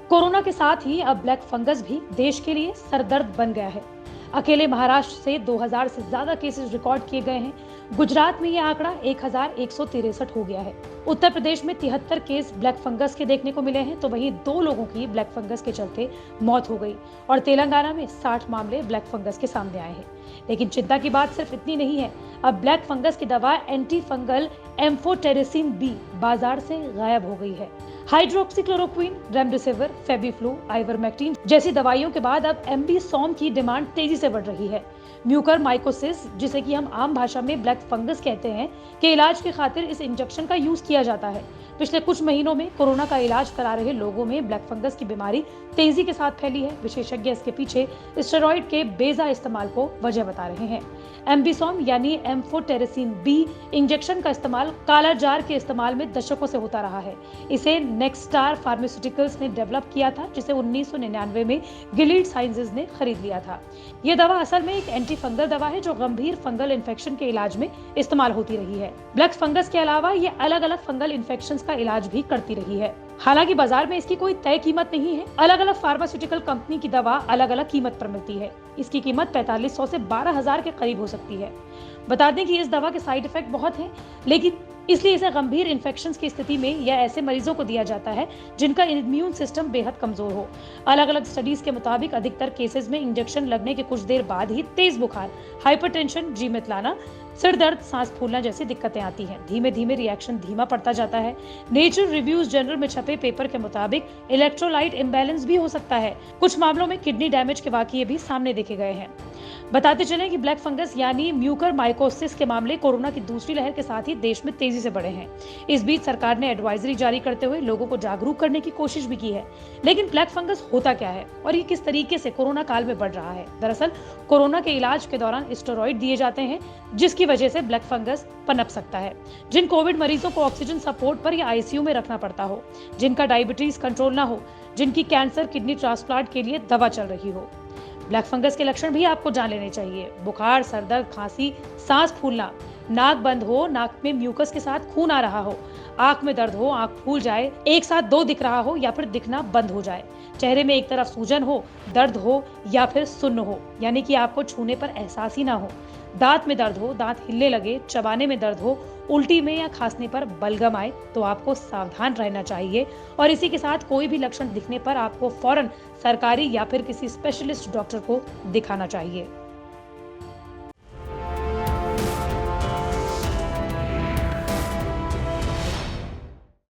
Corona के साथ ही अब ब्लैक फंगस भी देश के लिए सरदर्द बन गया है। अकेले महाराष्ट्र से 2000 से ज्यादा केसेस रिकॉर्ड किए गए हैं। गुजरात में यह आंकड़ा 1163 हो गया है। उत्तर प्रदेश में 73 केस ब्लैक फंगस के देखने को मिले हैं, तो वहीं 2 लोगों की ब्लैक फंगस के चलते मौत हो गई और तेलंगाना में 60 मामले ब्लैक फंगस के सामने आए हैं। लेकिन चिंता की बात सिर्फ इतनी नहीं है। अब ब्लैक फंगस की दवा एंटी फंगल एम्फोटेरिसिन बी बाजार से गायब हो गई है। हाइड्रोक्सीक्लोरोक्विन, रेमडेसिविर, फेबिफ्लू, आइवरमेक्टिन जैसी दवाइयों के बाद अब एम्बिसोम की डिमांड तेजी से बढ़ रही है। म्यूकर माइकोसिस, जिसे कि हम आम भाषा में ब्लैक फंगस कहते हैं, के इलाज की खातिर इस इंजेक्शन का यूज किया जाता है। पिछले कुछ महीनों में कोरोना का इलाज करा रहे लोगों में ब्लैक फंगस की बीमारी तेजी के साथ फैली है। विशेषज्ञ इसके पीछे स्टेरॉइड के बेजा इस्तेमाल को वजह बता रहे हैं। एम्बिसोम यानी एम्फोटेरिसिन बी इंजेक्शन का इस्तेमाल कालाजार के इस्तेमाल में दशकों से होता रहा है। इसे नेक्स्टार फार्मास्यूटिकल्स ने डेवलप किया था, जिसे 1999 में गिलीड साइंसेज ने खरीद लिया था। यह दवा असल में एक एंटी फंगल दवा है जो गंभीर फंगल इन्फेक्शन के इलाज में इस्तेमाल होती रही है। ब्लैक फंगस के अलावा ये अलग अलग फंगल इन्फेक्शंस का इलाज भी करती रही है। हालांकि बाजार में इसकी कोई तय कीमत नहीं है। अलग अलग फार्मास्यूटिकल कंपनी की दवा अलग अलग कीमत पर मिलती है। इसकी कीमत 4500 से 12000 के करीब हो सकती है। बता दें कि इस दवा के साइड इफेक्ट बहुत हैं, लेकिन इसलिए इसे गंभीर इन्फेक्शंस की स्थिति में या ऐसे मरीजों को दिया जाता है जिनका इम्यून सिस्टम बेहद कमजोर हो। अलग अलग स्टडीज के मुताबिक अधिकतर केसेस में इंजेक्शन लगने के कुछ देर बाद ही तेज बुखार, हाइपरटेंशन, जी मितलाना, सिर दर्द, सांस फूलना जैसी दिक्कतें आती हैं। धीमे धीमे रिएक्शन धीमा पड़ता जाता है। नेचर रिव्यूज जर्नल में छपे पेपर के मुताबिक इलेक्ट्रोलाइट इम्बैलेंस भी हो सकता है। कुछ मामलों में किडनी डैमेज के वाकये भी सामने देखे गए हैं। बताते चलें कि ब्लैक फंगस यानी म्यूकर माइकोसिस के मामले कोरोना की दूसरी लहर के साथ ही देश में तेजी से बढ़े हैं। इस बीच सरकार ने एडवाइजरी जारी करते हुए लोगों को जागरूक करने की कोशिश भी की है। लेकिन ब्लैक फंगस होता क्या है और ये किस तरीके से कोरोना काल में बढ़ रहा है? दरअसल कोरोना के इलाज के दौरान स्टेरॉइड दिए जाते हैं, जिसकी वजह से ब्लैक फंगस पनप सकता है। जिन कोविड मरीजों को ऑक्सीजन सपोर्ट पर या आईसीयू में रखना पड़ता हो, जिनका डायबिटीज कंट्रोल ना हो, जिनकी कैंसर किडनी ट्रांसप्लांट के लिए दवा चल रही हो। ब्लैक फंगस के लक्षण भी आपको जान लेने चाहिए। बुखार, सरदर्द, खांसी, सांस फूलना, नाक बंद हो, नाक में म्यूकस के साथ खून आ रहा हो, आंख में दर्द हो, आंख फूल जाए, एक साथ 2 दिख रहा हो या फिर दिखना बंद हो जाए, चेहरे में एक तरफ सूजन हो, दर्द हो या फिर सुन्न हो, यानी कि आपको छूने पर एहसास ही ना हो, दांत में दर्द हो, दांत हिलने लगे, चबाने में दर्द हो, उल्टी में या खांसने पर बलगम आए, तो आपको सावधान रहना चाहिए। और इसी के साथ कोई भी लक्षण दिखने पर आपको फौरन सरकारी या फिर किसी स्पेशलिस्ट डॉक्टर को दिखाना चाहिए।